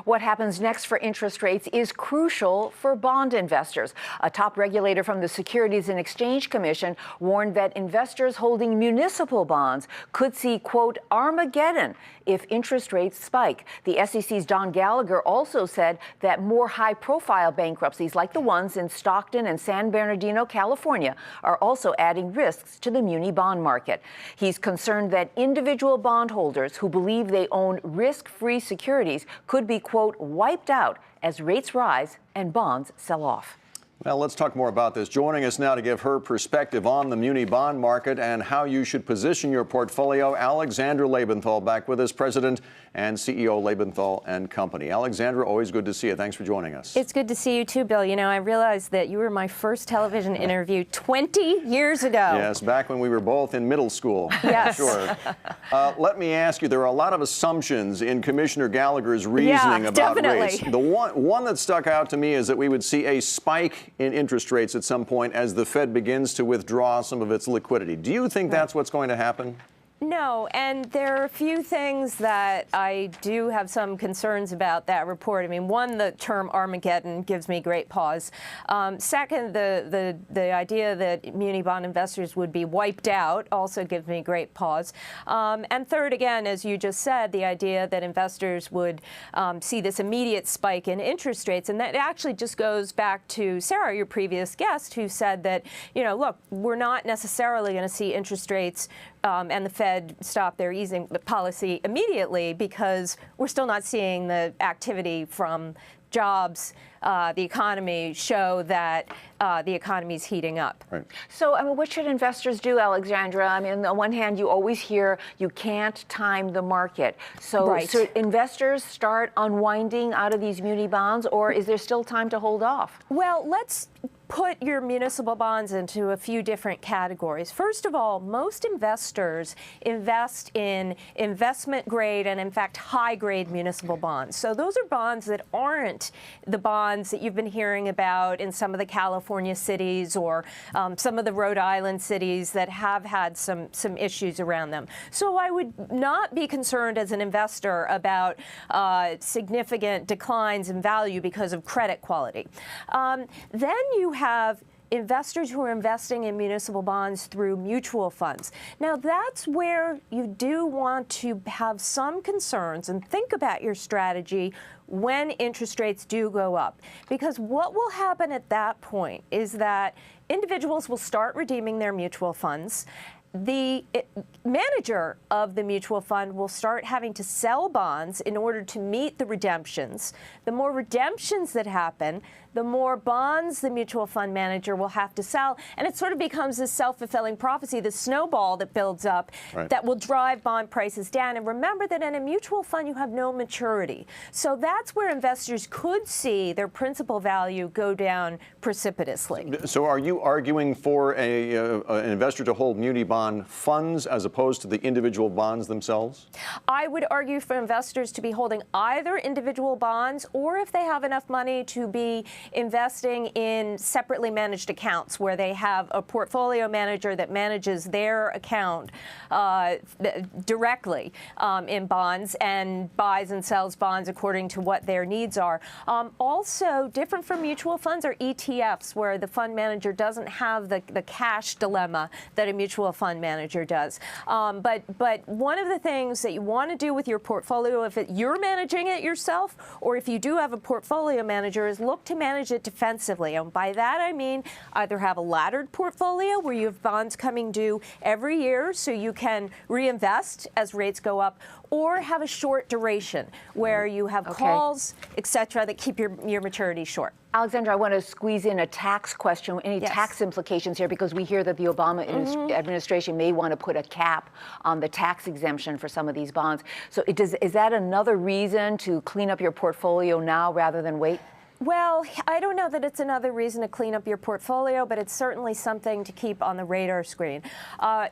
What happens next for interest rates is crucial for bond investors. A top regulator from the Securities and Exchange Commission warned that investors holding municipal bonds could see, quote, Armageddon if interest rates spike. The SEC's Don Gallagher also said that more high-profile bankruptcies like the ones in Stockton and San Bernardino, California, are also adding risks to the muni bond market. He's concerned that individual bondholders who believe they own risk-free securities could be, quote, wiped out as rates rise and bonds sell off. Well, let's talk more about this. Joining us now to give her perspective on the muni bond market and how you should position your portfolio, Alexandra Lebenthal, back with us, President and CEO of Lebenthal Company. Alexandra, always good to see you. Thanks for joining us. It's good to see you too, Bill. You know, I realized that you were my first television interview 20 years ago. Yes, back when we were both in middle school. Yes. Sure. Let me ask you, there are a lot of assumptions in Commissioner Gallagher's reasoning about rates. The one that stuck out to me is that we would see a spike in interest rates at some point as the Fed begins to withdraw some of its liquidity. Do you think that's what's going to happen? No, and there are a few things that I do have some concerns about that report. I mean, one, the term Armageddon gives me great pause. Second, the idea that muni bond investors would be wiped out also gives me great pause. And third, again, as you just said, the idea that investors would see this immediate spike in interest rates. And that actually just goes back to Sarah, your previous guest, who said that, you know, look, we're not necessarily going to see interest rates and the Fed stop their easing policy immediately because we're still not seeing the activity from jobs, the economy show that the economy is heating up. Right. So, I mean, what should investors do, Alexandra? I mean, on the one hand, you always hear you can't time the market. So, should investors start unwinding out of these muni bonds, or is there still time to hold off? Well, let's put your municipal bonds into a few different categories. First of all, most investors invest in investment grade and, in fact, high grade municipal bonds. So those are bonds that aren't the bonds that you've been hearing about in some of the California cities or some of the Rhode Island cities that have had some issues around them. So I would not be concerned as an investor about significant declines in value because of credit quality. Then you have investors who are investing in municipal bonds through mutual funds. Now, that's where you do want to have some concerns and think about your strategy when interest rates do go up. Because what will happen at that point is that individuals will start redeeming their mutual funds. The manager of the mutual fund will start having to sell bonds in order to meet the redemptions. The more redemptions that happen, the more bonds the mutual fund manager will have to sell. And it sort of becomes this self-fulfilling prophecy, this snowball that builds up that will drive bond prices down. And remember that in a mutual fund, you have no maturity. So that's where investors could see their principal value go down precipitously. So are you arguing for an investor to hold muni bond funds as opposed to the individual bonds themselves? I would argue for investors to be holding either individual bonds or, if they have enough money, to be investing in separately managed accounts where they have a portfolio manager that manages their account directly in bonds and buys and sells bonds according to what their needs are. Also, different from mutual funds are ETFs, where the fund manager doesn't have the cash dilemma that a mutual fund manager does. But one of the things that you want to do with your portfolio, if you're managing it yourself, or if you do have a portfolio manager, is look to manage it defensively. And by that I mean either have a laddered portfolio where you have bonds coming due every year so you can reinvest as rates go up, or have a short duration where you have calls, et cetera, that keep your maturity short. Alexandra, I want to squeeze in a tax question. Any tax implications here? Because we hear that the Obama administration may want to put a cap on the tax exemption for some of these bonds. So is that another reason to clean up your portfolio now rather than wait? Well, I don't know that it's another reason to clean up your portfolio, but it's certainly something to keep on the radar screen.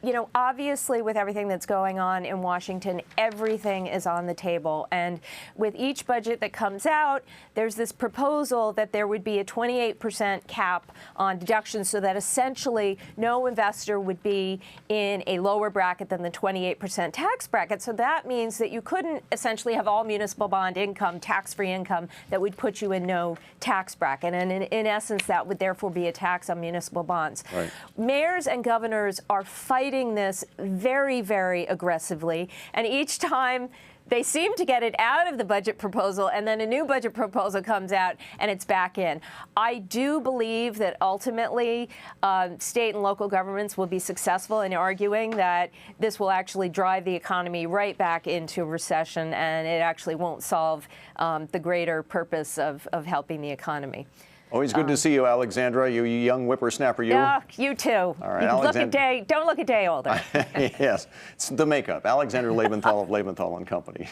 You know, obviously with everything that's going on in Washington, everything is on the table. And with each budget that comes out, there's this proposal that there would be a 28% cap on deductions so that essentially no investor would be in a lower bracket than the 28% tax bracket. So that means that you couldn't essentially have all municipal bond income, tax-free income, that would put you in no tax bracket. And in essence, that would therefore be a tax on municipal bonds. Right. Mayors and governors are fighting this very, very aggressively. And each time they seem to get it out of the budget proposal, and then a new budget proposal comes out, and it's back in. I do believe that ultimately state and local governments will be successful in arguing that this will actually drive the economy right back into recession, and it actually won't solve the greater purpose of helping the economy. Always good to see you, Alexandra. You young whippersnapper, you. Yeah, you too. All right, don't look a day older. Yes, it's the makeup. Alexandra Lebenthal of Lebenthal Company.